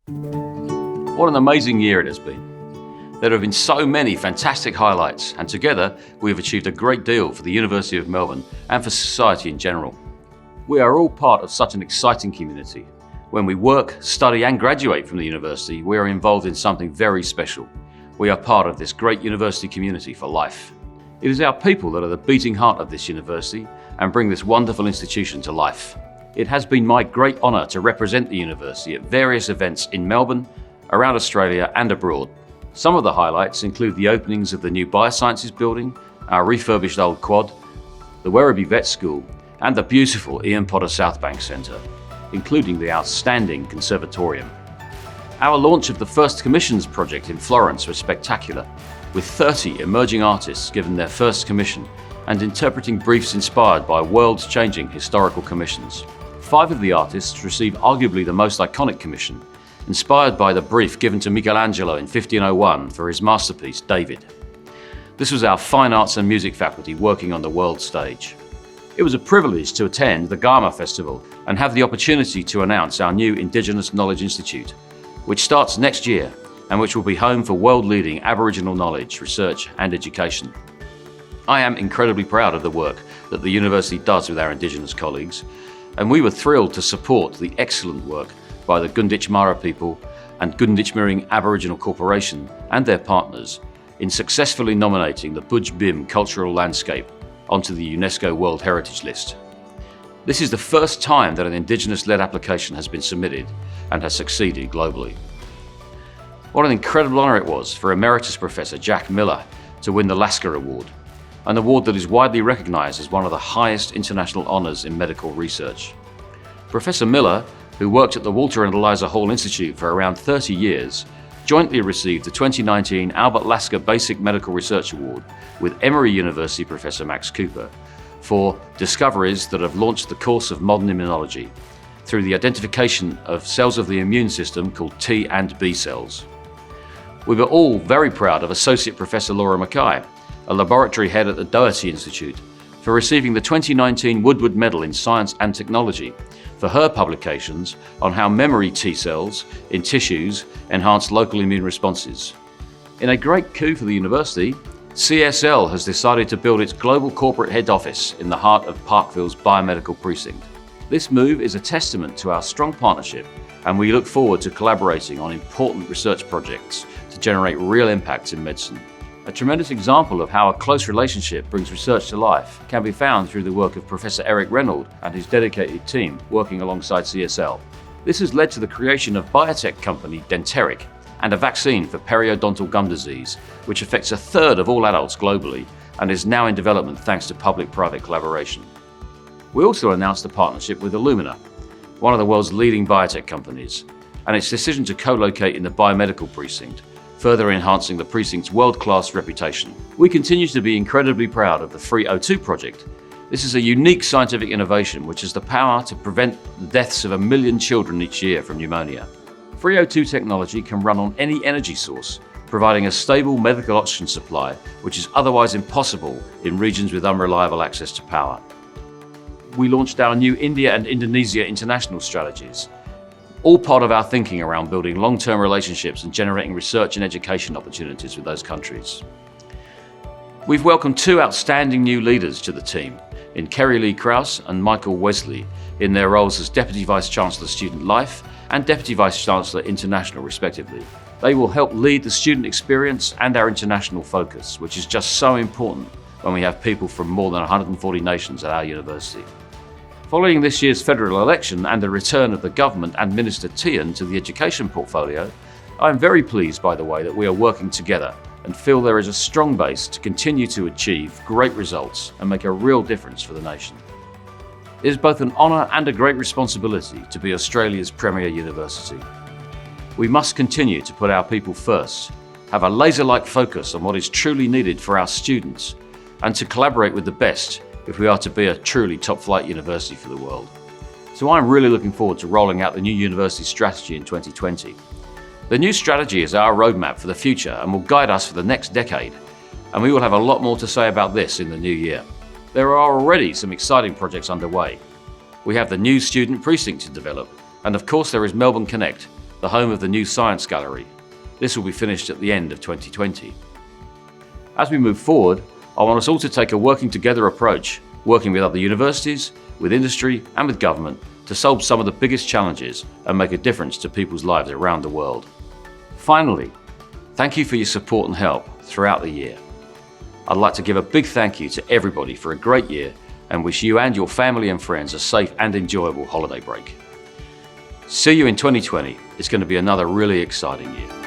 What an amazing year it has been. There have been so many fantastic highlights, and together we have achieved a great deal for the University of Melbourne and for society in general. We are all part of such an exciting community. When we work, study and graduate from the university, we are involved in something very special. We are part of this great university community for life. It is our people that are the beating heart of this university and bring this wonderful institution to life. It has been my great honour to represent the university at various events in Melbourne, around Australia and abroad. Some of the highlights include the openings of the new Biosciences building, our refurbished old quad, the Werribee Vet School and the beautiful Ian Potter South Bank Centre, including the outstanding Conservatorium. Our launch of the First Commissions project in Florence was spectacular, with 30 emerging artists given their first commission and interpreting briefs inspired by world-changing historical commissions. 5 of the artists received arguably the most iconic commission, inspired by the brief given to Michelangelo in 1501 for his masterpiece, David. This was our Fine Arts and Music faculty working on the world stage. It was a privilege to attend the Gama Festival and have the opportunity to announce our new Indigenous Knowledge Institute, which starts next year and which will be home for world-leading Aboriginal knowledge, research and education. I am incredibly proud of the work that the university does with our Indigenous colleagues, and we were thrilled to support the excellent work by the Gunditj Mara people and Gunditj Miring Aboriginal Corporation and their partners in successfully nominating the Budj Bim cultural landscape onto the UNESCO World Heritage List. This is the first time that an Indigenous-led application has been submitted and has succeeded globally. What an incredible honour it was for Emeritus Professor Jack Miller to win the Lasker Award, an award that is widely recognised as one of the highest international honours in medical research. Professor Miller, who worked at the Walter and Eliza Hall Institute for around 30 years, jointly received the 2019 Albert Lasker Basic Medical Research Award with Emory University Professor Max Cooper for discoveries that have launched the course of modern immunology through the identification of cells of the immune system called T and B cells. We were all very proud of Associate Professor Laura Mackay, a laboratory head at the Doherty Institute, for receiving the 2019 Woodward Medal in Science and Technology for her publications on how memory T cells in tissues enhance local immune responses. In a great coup for the university, CSL has decided to build its global corporate head office in the heart of Parkville's biomedical precinct. This move is a testament to our strong partnership, and we look forward to collaborating on important research projects to generate real impacts in medicine. A tremendous example of how a close relationship brings research to life can be found through the work of Professor Eric Reynolds and his dedicated team working alongside CSL. This has led to the creation of biotech company Denteric and a vaccine for periodontal gum disease, which affects 1/3 of all adults globally and is now in development thanks to public-private collaboration. We also announced a partnership with Illumina, one of the world's leading biotech companies, and its decision to co-locate in the biomedical precinct, further enhancing the precinct's world-class reputation. We continue to be incredibly proud of the Free O2 project. This is a unique scientific innovation which has the power to prevent the deaths of 1 million children each year from pneumonia. Free O2 technology can run on any energy source, providing a stable medical oxygen supply which is otherwise impossible in regions with unreliable access to power. We launched our new India and Indonesia international strategies, all part of our thinking around building long-term relationships and generating research and education opportunities with those countries. We've welcomed 2 outstanding new leaders to the team, in Kerry Lee Krause and Michael Wesley, in their roles as Deputy Vice-Chancellor Student Life and Deputy Vice-Chancellor International respectively. They will help lead the student experience and our international focus, which is just so important when we have people from more than 140 nations at our university. Following this year's federal election and the return of the government and Minister Tian to the education portfolio, I am very pleased by the way that we are working together and feel there is a strong base to continue to achieve great results and make a real difference for the nation. It is both an honour and a great responsibility to be Australia's premier university. We must continue to put our people first, have a laser-like focus on what is truly needed for our students, and to collaborate with the best if we are to be a truly top-flight university for the world. So I'm really looking forward to rolling out the new university strategy in 2020. The new strategy is our roadmap for the future and will guide us for the next decade, and we will have a lot more to say about this in the new year. There are already some exciting projects underway. We have the new student precinct to develop, and of course there is Melbourne Connect, the home of the new Science Gallery. This will be finished at the end of 2020. As we move forward, I want us all to take a working together approach, working with other universities, with industry and with government to solve some of the biggest challenges and make a difference to people's lives around the world. Finally, thank you for your support and help throughout the year. I'd like to give a big thank you to everybody for a great year and wish you and your family and friends a safe and enjoyable holiday break. See you in 2020. It's going to be another really exciting year.